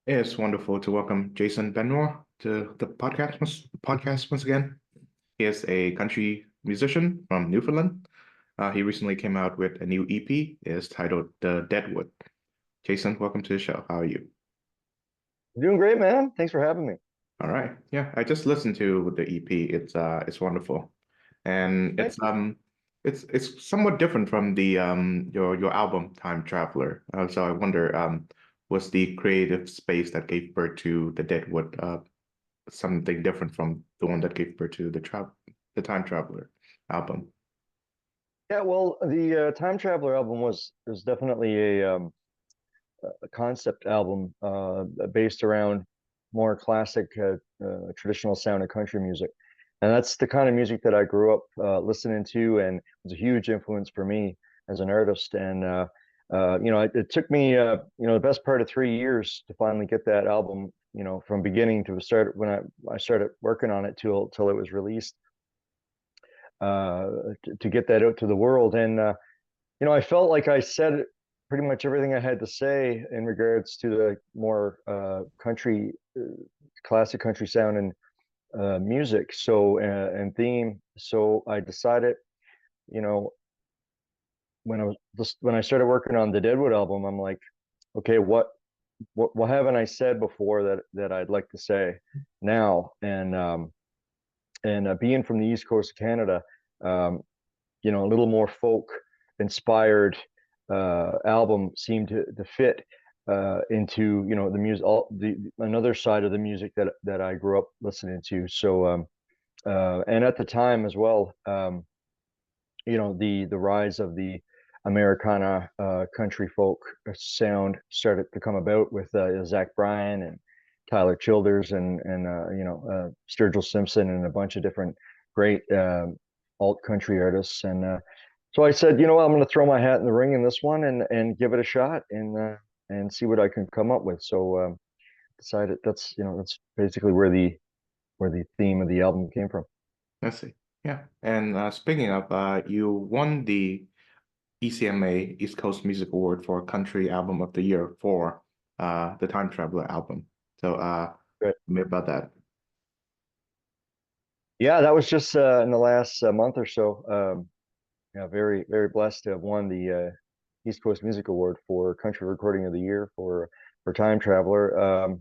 It's wonderful to welcome Jason Benoit to the podcast once again. He is a country musician from Newfoundland. He recently came out with a new EP. It's titled The Deadwood. Jason, welcome to the show. How are you? Doing great, man. Thanks for having me. All right. Yeah, I just listened to the EP. It's wonderful. And Thank you. it's somewhat different from the your album Time Traveler. So I wonder was the creative space that gave birth to The Deadwood something different from the one that gave birth to the Time Traveler album. Yeah, well, the Time Traveler album was definitely a concept album based around more classic, traditional sound of country music, and that's the kind of music that I grew up listening to, and was a huge influence for me as an artist. And it took me the best part of 3 years to finally get that album, from beginning to start when I started working on it till it was released. To get that out to the world. And I felt like I said pretty much everything I had to say in regards to the more country, classic country sound and music. And theme. So I decided, you know, when I started working on the Deadwood album, I'm like, okay, what haven't I said before that I'd like to say now? And being from the East Coast of Canada, um, a little more folk inspired album seemed to fit into the music, all the another side of the music that I grew up listening to. And at the time as well, the rise of the Americana country folk sound started to come about with Zach Bryan and Tyler Childers and Sturgill Simpson and a bunch of different great alt country artists. And so I said, I'm going to throw my hat in the ring in this one and give it a shot and see what I can come up with. So decided that's basically where the theme of the album came from. Let's see. Yeah. And speaking of, you won the ECMA East Coast Music Award for Country Album of the Year for the Time Traveler album. So Right. me about that. Yeah, that was just in the last month or so. Yeah, very, very blessed to have won the East Coast Music Award for Country Recording of the Year for Time Traveler.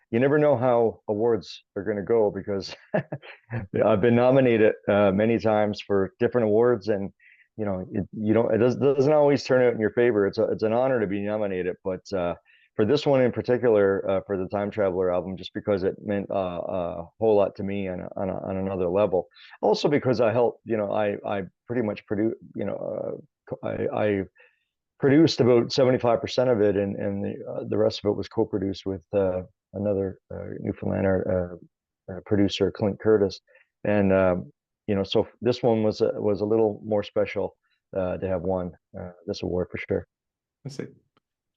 You never know how awards are going to go because I've been nominated many times for different awards, and you don't doesn't always turn out in your favor. It's an honor to be nominated, but for this one in particular, for the Time Traveler album, just because it meant a whole lot to me on another level. Also because I helped, I pretty much produce, I produced about 75% of it, and the rest of it was co-produced with another Newfoundlander producer, Clint Curtis. And so this one was a little more special to have won this award for sure. Let's see.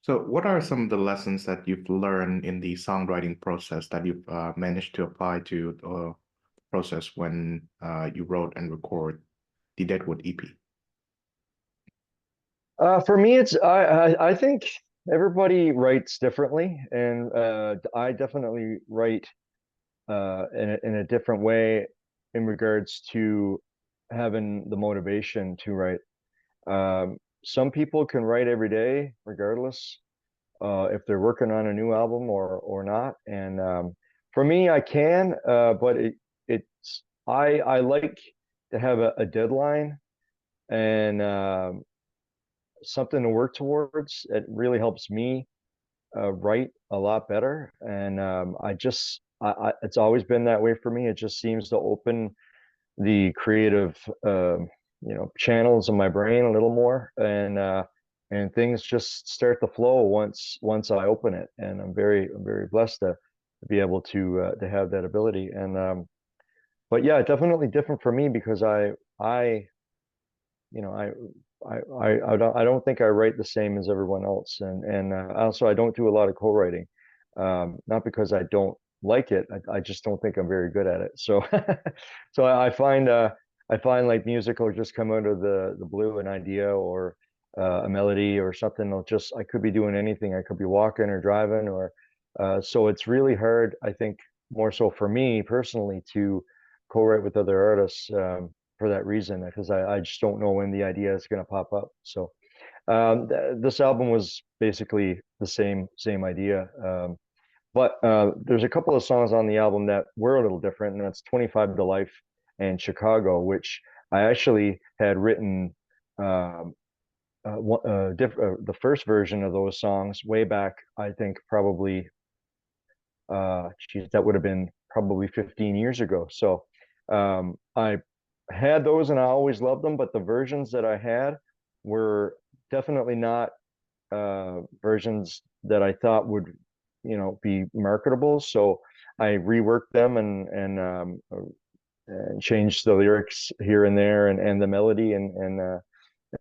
So what are some of the lessons that you've learned in the songwriting process that you've managed to apply to the process when you wrote and record the Deadwood EP? For me, I think everybody writes differently, and I definitely write in a different way in regards to having the motivation to write. Some people can write every day, regardless if they're working on a new album or not. And for me, I can, but I like to have a deadline and something to work towards. It really helps me write a lot better. And it's always been that way for me. It just seems to open the creative, channels in my brain a little more, and things just start to flow once I open it. And I'm very blessed to be able to have that ability. And but yeah, definitely different for me because I you know I don't think I write the same as everyone else, and also I don't do a lot of co-writing, not because I don't like it. I just don't think I'm very good at it. So so I find like music will just come out of the blue, an idea or a melody or something. I could be doing anything. I could be walking or driving or So it's really hard, I think, more so for me personally to co-write with other artists for that reason, because I just don't know when the idea is going to pop up. So th this album was basically the same idea. But there's a couple of songs on the album that were a little different, and that's 25 to Life and Chicago, which I actually had written um, the first version of those songs way back, I think probably, geez, that would have been probably 15 years ago. So I had those and I always loved them, but the versions that I had were definitely not versions that I thought would, be marketable. So I reworked them and changed the lyrics here and there and the melody and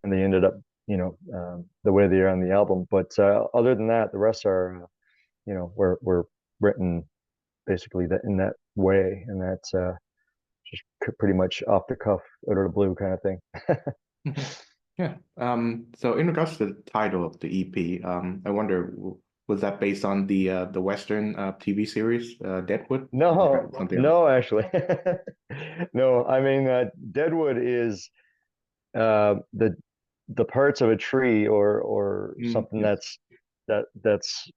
they ended up, the way they are on the album. But other than that, the rest are, were written basically that in that way, and that's just pretty much off the cuff, out of the blue kind of thing. Mhm. Yeah. So in regards to the title of the EP, I wonder, was that based on the Western TV series Deadwood, or No, something else? no, actually, no. I mean, Deadwood is the parts of a tree or something Yes. that's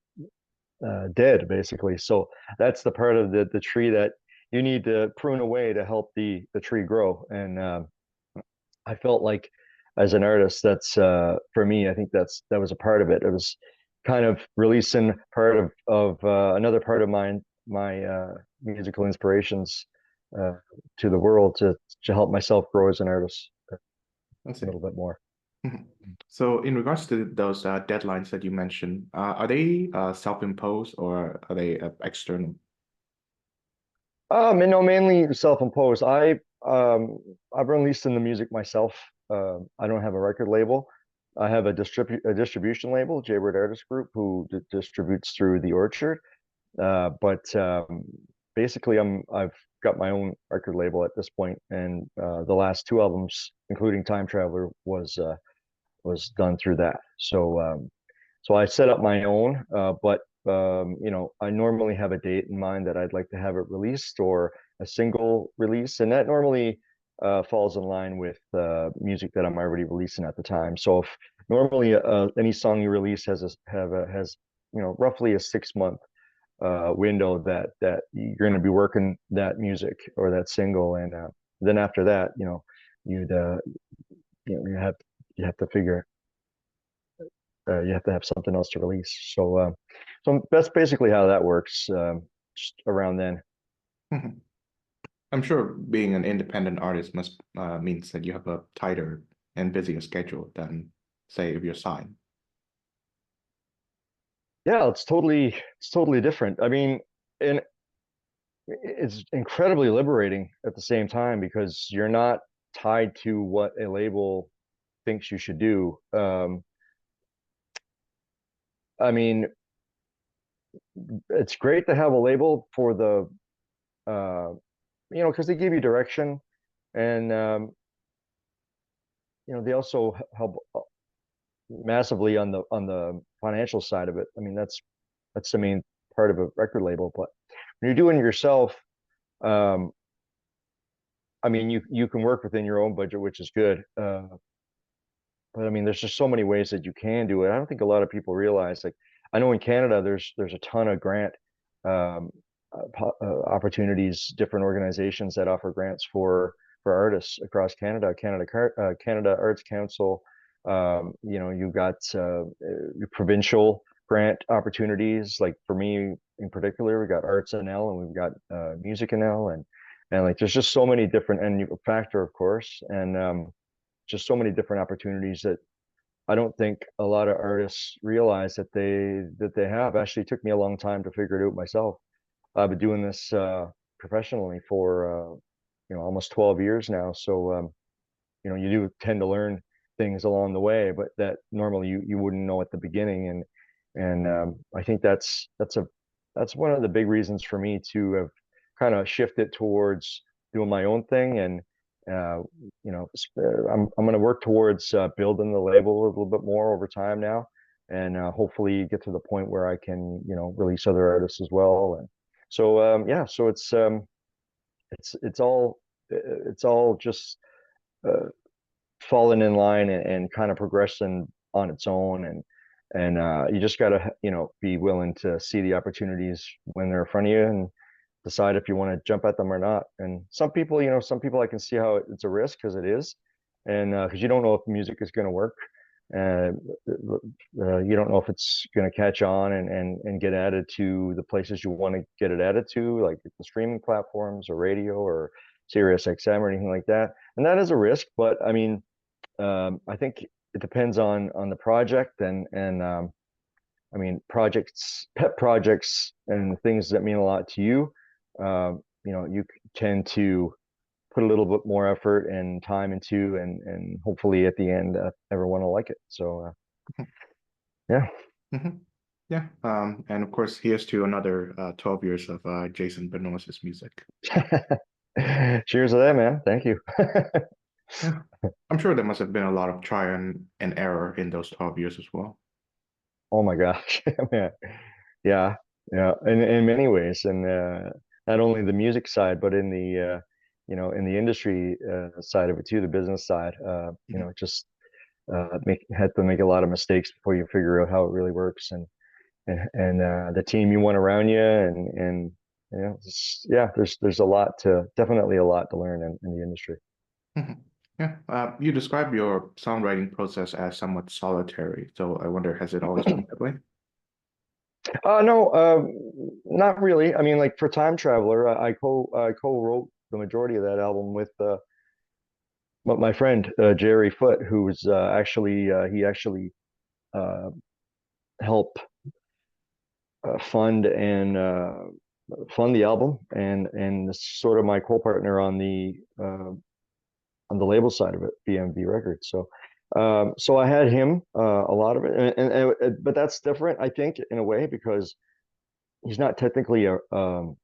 dead, basically. So that's the part of the tree that you need to prune away to help the tree grow. And I felt like as an artist, that's for me, I think that was a part of it. It was kind of releasing part of another part of my musical inspirations uh, to the world to help myself grow as an artist a I see. little bit more. Mhm. So in regards to those deadlines that you mentioned, are they self-imposed or are they external? Mainly self-imposed. I've released in the music myself. I don't have a record label. I have a distribution label, Jaybird Artist Group, who distributes through the Orchard. But basically, I've got my own record label at this point, and the last two albums, including Time Traveler, was done through that. So I set up my own, but I normally have a date in mind that I'd like to have it released or a single release, and that normally falls in line with music that I'm already releasing at the time. So if normally any song you release has roughly a 6 month window that you're going to be working that music or that single, and then after that, you'd you have to figure you have to have something else to release. So that's basically how that works. Just around then. Mhm. I'm sure being an independent artist must means that you have a tighter and busier schedule than, say, if you're signed. Yeah, it's totally different. I mean, and it's incredibly liberating at the same time because you're not tied to what a label thinks you should do. I mean, it's great to have a label for uh, because they give you direction and they also help massively on the financial side of it. I mean, that's the main part of a record label. But when you're doing it yourself, um, I mean, you can work within your own budget, which is good. But I mean, there's just so many ways that you can do it. I don't think a lot of people realize. Like, I know in Canada, there's a ton of grant um, opportunities, different organizations that offer grants for artists across Canada. Canada Arts Council. You've got provincial grant opportunities. Like for me in particular, we got Arts NL and we've got Music NL and like there's just so many different and Factor, of course, and just so many different opportunities that I don't think a lot of artists realize that they have. Actually, it took me a long time to figure it out myself. I've been doing this professionally for almost 12 years now. So you do tend to learn things along the way, but that normally you wouldn't know at the beginning. And I think that's one of the big reasons for me to have kind of shifted towards doing my own thing. And uh, I'm going to work towards building the label a little bit more over time now. and hopefully get to the point where I can, release other artists as well. And so yeah, so it's all it's all just uh, falling in line and kind of progressing on its own. And you just got to, be willing to see the opportunities when they're in front of you and decide if you want to jump at them or not. And some people I can see how it's a risk, because it is, and because you don't know if music is going to work. Uh, you don't know if it's going to catch on and get added to the places you want to get it added to, like the streaming platforms or radio or Sirius XM or anything like that. And that is a risk, but I mean, I think it depends on the project and I mean, pet projects, and things that mean a lot to you. You tend to put a little bit more effort and time into, and hopefully at the end, everyone will like it. So yeah. Mhm. Yeah. And of course, here's to another 12 years of Jason Benoit's music. Cheers to that, man. Thank you. Yeah. I'm sure there must have been a lot of try and error in those 12 years as well. Oh my gosh. Yeah. Yeah. Yeah. In many ways. And not only the music side, but in the in the industry side of it too, the business side. Mhm. Just had to make a lot of mistakes before you figure out how it really works, and the team you want around you, and yeah, there's definitely a lot to learn in the industry. Mhm. Yeah. You describe your songwriting process as somewhat solitary. So I wonder, has it always been that way? No, not really. I mean, like for Time Traveler, I co-wrote the majority of that album with my friend Jerry Foote, who's actually he actually uh, helped fund the album, and sort of my co-partner on the label side of it, BMV Records. So I had him a lot of it, but that's different, I think, in a way, because he's not technically an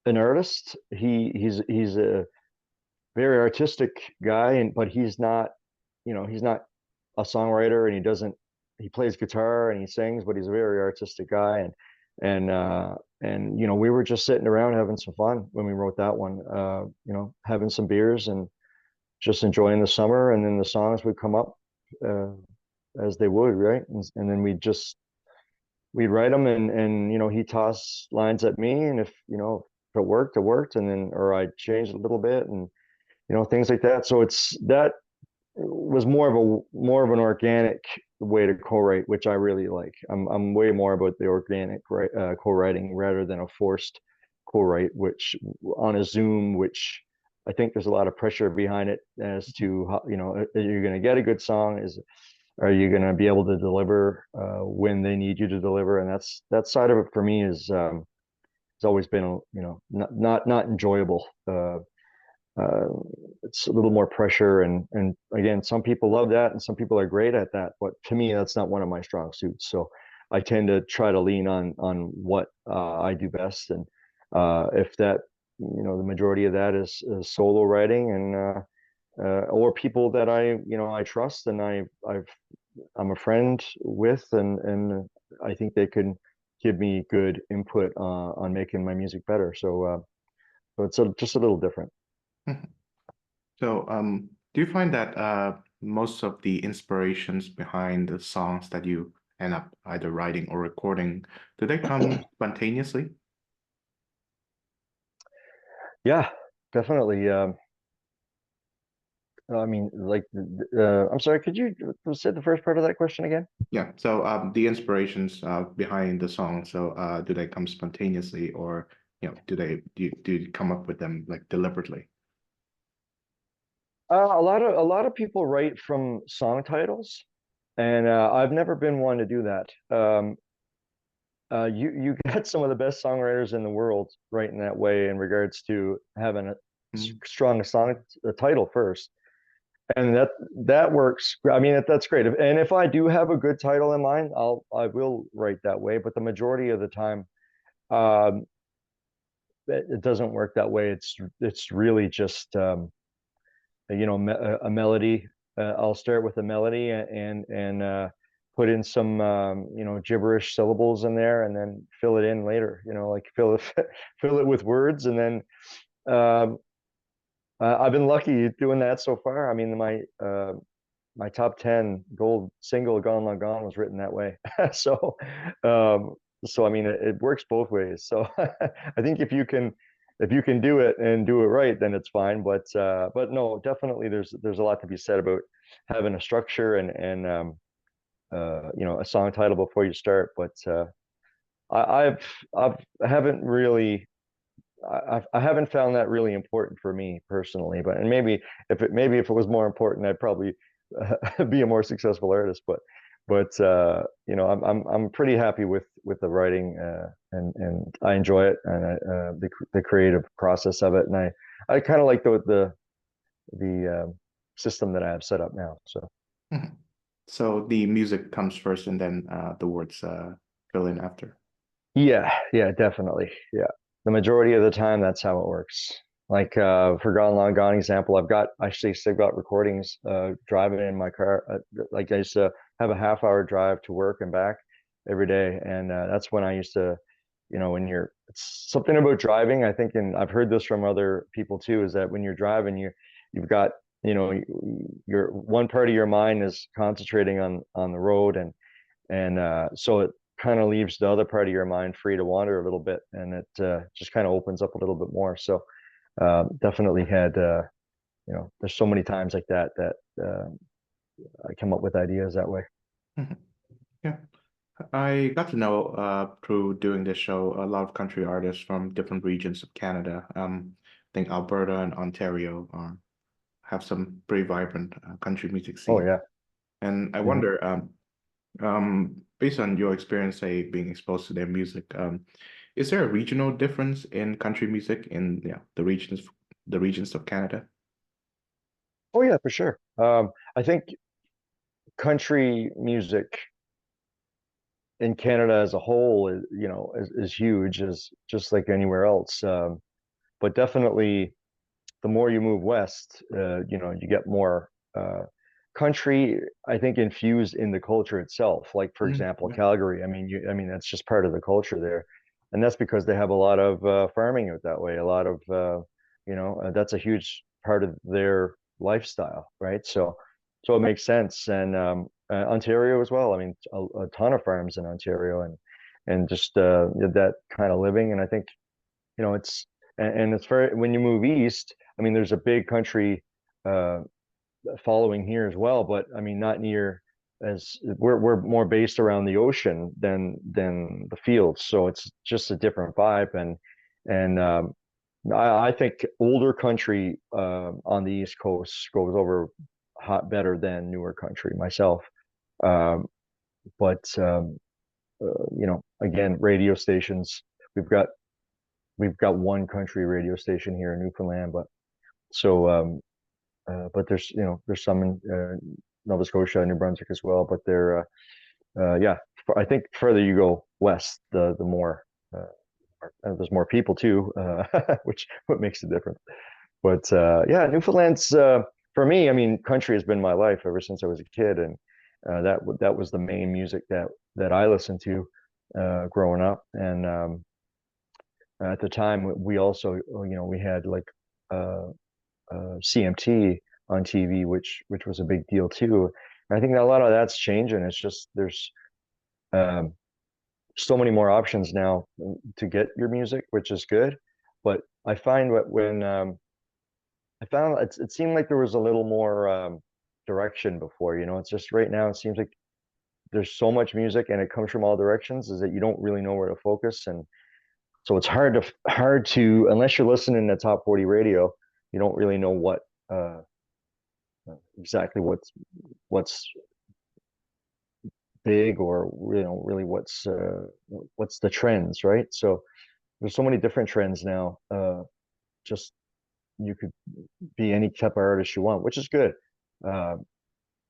artist. He's a very artistic guy, and but he's not a songwriter, and he plays guitar and he sings, but he's a very artistic guy. And we were just sitting around having some fun when we wrote that one, having some beers and just enjoying the summer, and then the songs would come up uh, as they would, right? And then we'd write them, and he'd toss lines at me, and if it worked, it worked, and then or I'd change a little bit, and things like that. So it's that was more of an organic way to co-write, which I really like. I'm way more about the organic co-writing rather than a forced co-write, which on a Zoom, which I think there's a lot of pressure behind it as to how, are you going to get a good song? Are you going to be able to deliver when they need you to deliver? And that side of it for me is has always been, not enjoyable. Uh, it's a little more pressure, and again, some people love that and some people are great at that, but to me that's not one of my strong suits. So I tend to try to lean on what I do best, and if that, the majority of that is solo writing, or people that I trust, and I'm a friend with, and I think they can give me good input on making my music better. So it's just a little different. Mhm. So, do you find that most of the inspirations behind the songs that you end up either writing or recording, do they come spontaneously? Yeah, definitely. I mean, like, I'm sorry, could you say the first part of that question again? Yeah. So, the inspirations behind the song, so do they come spontaneously, or do you come up with them like deliberately? A lot of people write from song titles, and I've never been one to do that. You get some of the best songwriters in the world writing that way in regards to having a Mhm. strong song title first, and that works. I mean, that's great. And if I do have a good title in mind, I will write that way. But the majority of the time, um, it doesn't work that way. It's really just a melody. I'll start with a melody, and put in some gibberish syllables in there and then fill it in later, like fill it fill it with words. And then um, I've been lucky doing that so far. I mean, my top 10 gold single Gone Long Gone was written that way. So um I mean it works both ways. So I think if you can do it and do it right, then it's fine. But no, definitely there's a lot to be said about having a structure and a song title before you start. But I haven't really I haven't found that really important for me personally. But and maybe if it was more important, I'd probably be a more successful artist. But I'm pretty happy with the writing, and I enjoy it, and the creative process of it, and I kind of like the system that I have set up now. So. Mhm. So the music comes first and then the words fill in after. Yeah, yeah, definitely. Yeah. The majority of the time, that's how it works. Like for Gone Long Gone example, I've got actually still got recordings driving in my car. Like I used to have a half-hour drive to work and back every day. And that's when I used to, when it's something about driving, I think, and I've heard this from other people too, is that when you're driving, you've got, your one part of your mind is concentrating on the road, and so it kind of leaves the other part of your mind free to wander a little bit, and it just kind of opens up a little bit more. So definitely had there's so many times like that I come up with ideas that way. Mhm. Yeah. I got to know through doing this show a lot of country artists from different regions of Canada. I think Alberta and Ontario have some pretty vibrant country music Oh scene. yeah. And I Mhm. wonder, based on your experience, say being exposed to their music, is there a regional difference in country music in the regions of Canada? Oh yeah, for sure. I think country music in Canada as a whole is huge, as just like anywhere else. But definitely the more you move west, you get more country, I think, infused in the culture itself. Like, for Mm, example, yeah. Calgary. I mean, that's just part of the culture there, and that's because they have a lot of farming out that way. A lot of, that's a huge part of their lifestyle, right? So it makes sense. And Ontario as well. I mean, a ton of farms in Ontario, and just that kind of living. And I think it's and it's very when you move east. I mean, there's a big country uh, following here as well, but I mean, not near as we're more based around the ocean than the fields, so it's just a different vibe. And I think older country on the East Coast goes over hot better than newer country myself. Um, but again, radio stations. We've got we've got one country radio station here in Newfoundland, but there's some in Nova Scotia and New Brunswick as well. But yeah, I think further you go west, the more there's more people too, which what makes a difference. But yeah, Newfoundland's for me. I mean, country has been my life ever since I was a kid, and that was the main music that I listened to growing up. And at the time, we also we had like CMT on TV, which was a big deal too. And I think that a lot of that's changing. It's just there's um, so many more options now to get your music, which is good. But I find that when I found it seemed like there was a little more direction before. It's just right now it seems like there's so much music and it comes from all directions, is that you don't really know where to focus. And so it's hard to unless you're listening to top 40 radio, you don't really know what exactly what's big, or really what's the trends, right? So there's so many different trends now. Just you could be any type of artist you want, which is good. uh,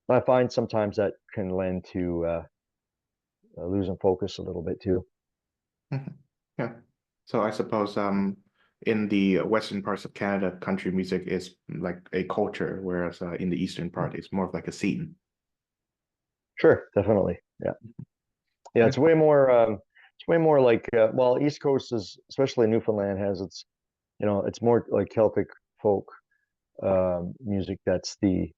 I find sometimes that can lend to losing focus a little bit too. Mhm. Yeah. So I suppose in the western parts of Canada, country music is like a culture, whereas in the eastern part, it's more of like a scene. Sure, definitely. Yeah. Yeah, Yeah. it's way more like well, East Coast is, especially Newfoundland, has its, it's more like Celtic folk music. That's the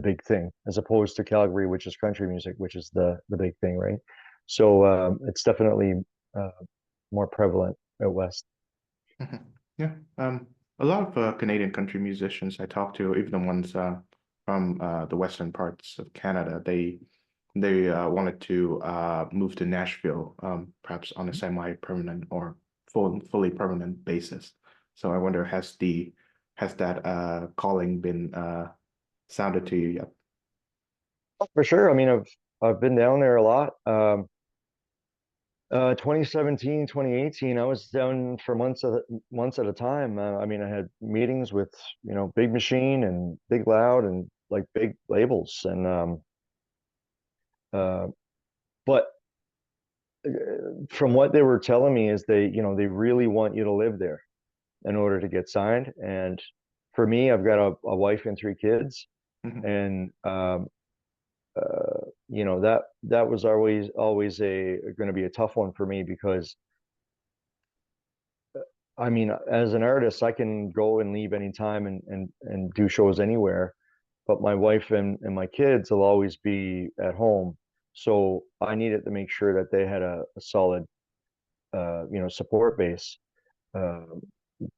big thing, as opposed to Calgary, which is country music, which is the big thing, right? So it's definitely uh, more prevalent out west. Mhm. Yeah. A lot of Canadian country musicians I talk to, even the ones from the western parts of Canada, they wanted to move to Nashville, perhaps on a semi-permanent or fully permanent basis. So I wonder, has that calling been sounded to you yet? For sure. I mean, I've been down there a lot. 2017, 2018, I was down for months at a time. I mean, I had meetings with, Big Machine and Big Loud and like big labels. And uh, but from what they were telling me is they really want you to live there in order to get signed. And for me, I've got a wife and three kids, Mhm. and that was always a going to be a tough one for me because I mean, as an artist, I can go and leave anytime and do shows anywhere, but my wife and my kids will always be at home. So I needed to make sure that they had a solid, support base uh,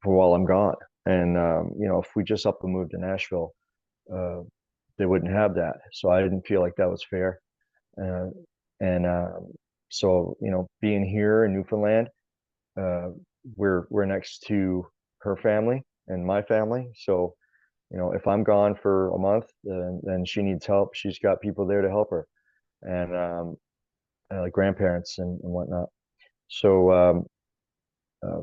for while I'm gone. And if we just up and moved to Nashville, uh, they wouldn't have that. So I didn't feel like that was fair. Uh, and so being here in Newfoundland, uh, we're next to her family and my family. So, if I'm gone for a month, then she needs help. She's got people there to help her, and like grandparents and whatnot. So, uh,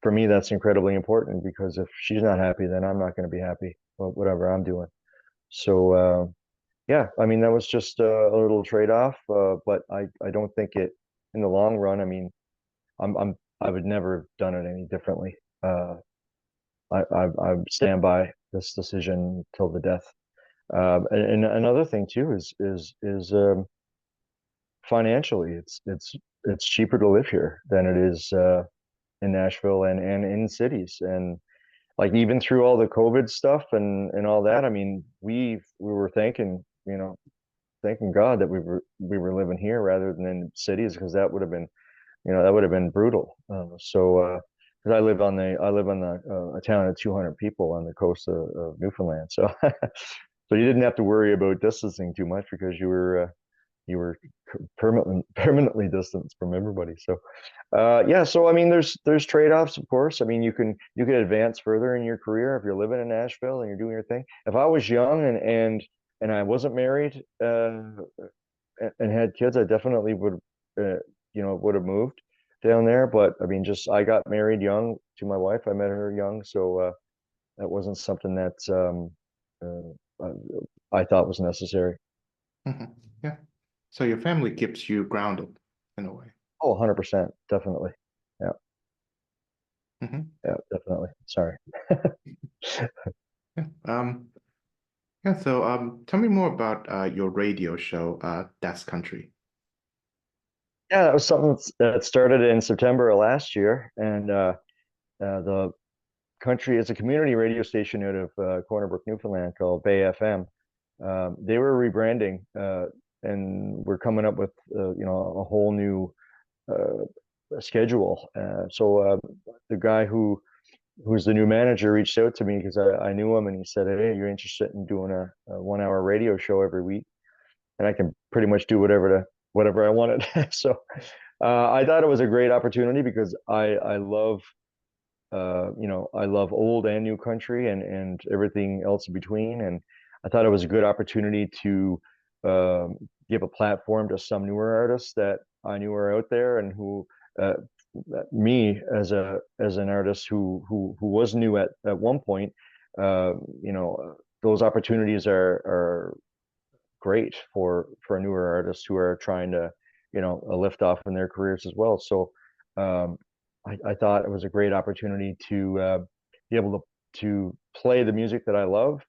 for me, that's incredibly important because if she's not happy, then I'm not going to be happy with whatever I'm doing. So, yeah, I mean, that was just a little trade-off, but I don't think it in the long run. I mean, I would never have done it any differently. I stand by this decision till the death. And another thing too is financially, it's cheaper to live here than it is in Nashville and in cities. And like even through all the COVID stuff and all that, I mean, we were thanking God that we were living here rather than in cities because that would have been brutal. Because I live on a town of 200 people on the coast of Newfoundland, so so you didn't have to worry about distancing too much because you were permanently distanced from everybody. So yeah, so I mean, there's trade-offs, of course. I mean, you can advance further in your career if you're living in Nashville and you're doing your thing. If I was young and I wasn't married and had kids, I definitely would have moved down there. But I mean, just I got married young to my wife. I met her young, so that wasn't something that I thought was necessary. Mhm. Yeah. So your family keeps you grounded in a way. Oh, 100%, definitely. Yeah, Mhm. yeah, definitely. Sorry. Yeah. Yeah. So tell me more about your radio show, That's Country. Yeah, that was something that started in September of last year, and the country is a community radio station out of Corner Brook, Newfoundland, called Bay FM. They were rebranding, and we're coming up with a whole new schedule. So the guy who's the new manager reached out to me because I knew him, and he said, "Hey, you're interested in doing a 1 hour radio show every week?" And I can pretty much do whatever I wanted. So I thought it was a great opportunity because I love old and new country and everything else in between. And I thought it was a good opportunity to um, give a platform to some newer artists that I knew are out there and who uh, me as an artist who was new at one point, those opportunities are great for newer artists who are trying to, a lift off in their careers as well. So um, I thought it was a great opportunity to be able to play the music that I love,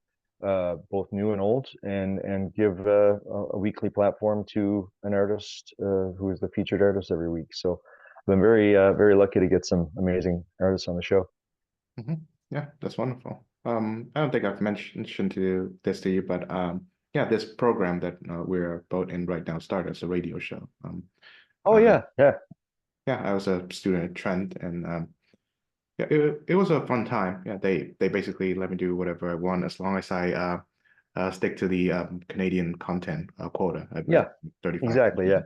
both new and old, and give a weekly platform to an artist who is the featured artist every week. So I've been very lucky to get some amazing artists on the show. Hmm. Yeah, that's wonderful. I don't think I've mentioned this to you, but yeah, this program that we're both in right now started as a radio show. Oh Uh, yeah, yeah, yeah, I was a student at Trent, and yeah, it was a fun time. Yeah, they basically let me do whatever I want as long as I stick to the Canadian content quota at yeah, 35. exactly, yeah,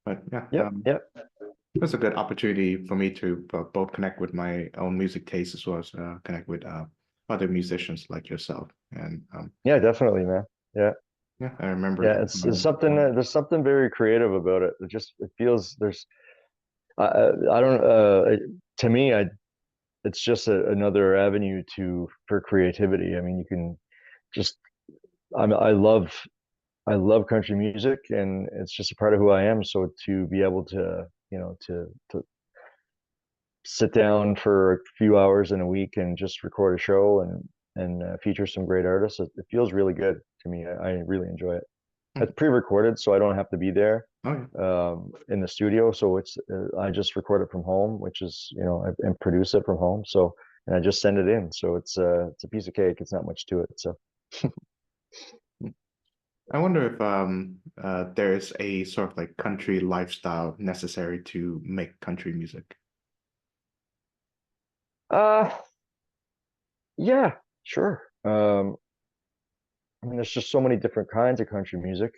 But yeah, yep, yep. it's a good opportunity for me to both connect with my own music taste as well as connect with other musicians like yourself. And Yeah, definitely, man. Yeah. yeah, I remember Yeah, it's there's something very creative about it. It feels there's I don't to me it's just another avenue to for creativity. I mean, you can just I love country music, and it's just a part of who I am. So to be able to, to sit down for a few hours in a week and just record a show and feature some great artists, it feels really good to me. I really enjoy it. It's Mhm. pre-recorded, so I don't have to be there Oh yeah. in the studio. So it's I just record it from home, which is and produce it from home. So and I just send it in. So it's a piece of cake. It's not much to it. So I wonder if there is a sort of like country lifestyle necessary to make country music. uh yeah, sure. I mean, there's just so many different kinds of country music.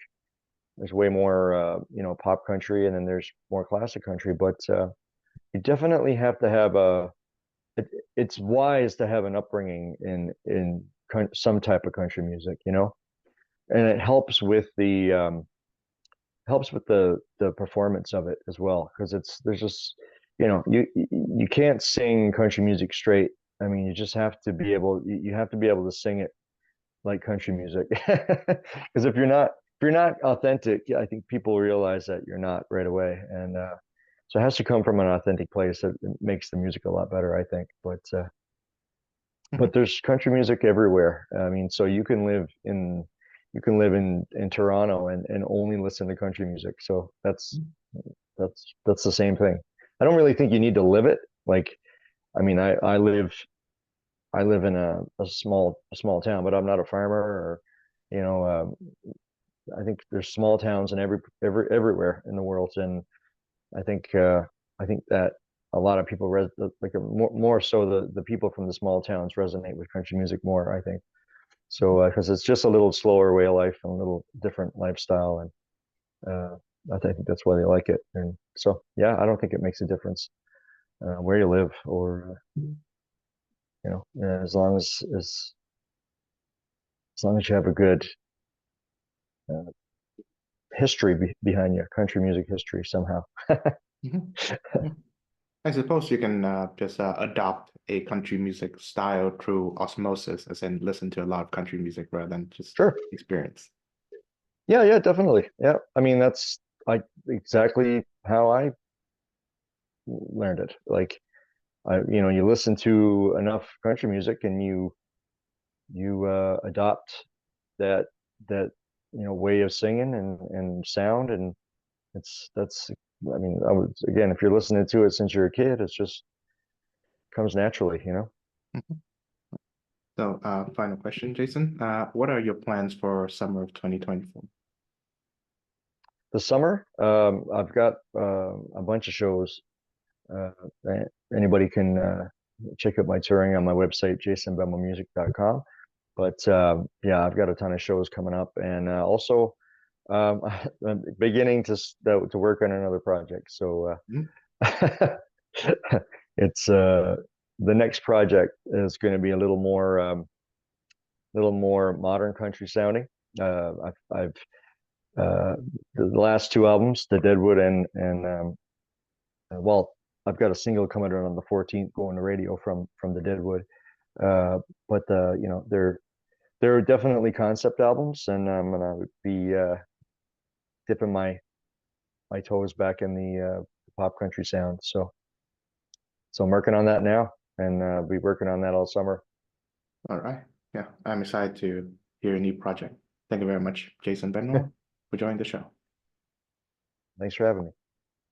There's way more pop country, and then there's more classic country. But you definitely have to have it, it's wise to have an upbringing in some type of country music, and it helps with the performance of it as well, because there's just you can't sing country music straight. I mean, you just have to be able you have to be able to sing it like country music, because if you're not authentic, I think people realize that you're not right away, and so it has to come from an authentic place. It makes the music a lot better, I think. But Mhm. there's country music everywhere. I mean, so you can live in Toronto and only listen to country music. So that's the same thing. I don't really think you need to live it. Like, I mean, I live in a small town, but I'm not a farmer or, you know, I think there's small towns in everywhere in the world, and I think uh, I think that a lot of people like more so the people from the small towns resonate with country music more, I think. So because it's just a little slower way of life and a little different lifestyle, and I think that's why they like it. And so yeah, I don't think it makes a difference where you live, or as long as you have a good uh, history behind you, country music history somehow. Mhm. Yeah. I suppose you can just adopt a country music style through osmosis, as in listen to a lot of country music rather than just Sure. experience. Yeah, yeah, definitely. Yeah. I mean, that's like exactly how I learned it. Like you listen to enough country music and you adopt that that way of singing and sound, and that's I mean, again, if you're listening to it since you're a kid, it's just comes naturally. Mhm. So, final question, Jason. What are your plans for summer of 2024? The summer, I've got a bunch of shows. Uh, Anybody can check out my touring on my website, jasonbemomusic.com. But yeah, I've got a ton of shows coming up, and also I'm beginning to work on another project. So Mhm. it's the next project is going to be a little more modern country sounding. I've the last two albums, the Deadwood well, I've got a single coming out on the 14th going to radio from the Deadwood. Uh, but they're definitely concept albums, and I'm gonna be dipping my toes back in the pop country sound. So I'm working on that now, and be working on that all summer. All right. Yeah, I'm excited to your new project. Thank you very much, Jason Benoit, for joining the show. Thanks for having me.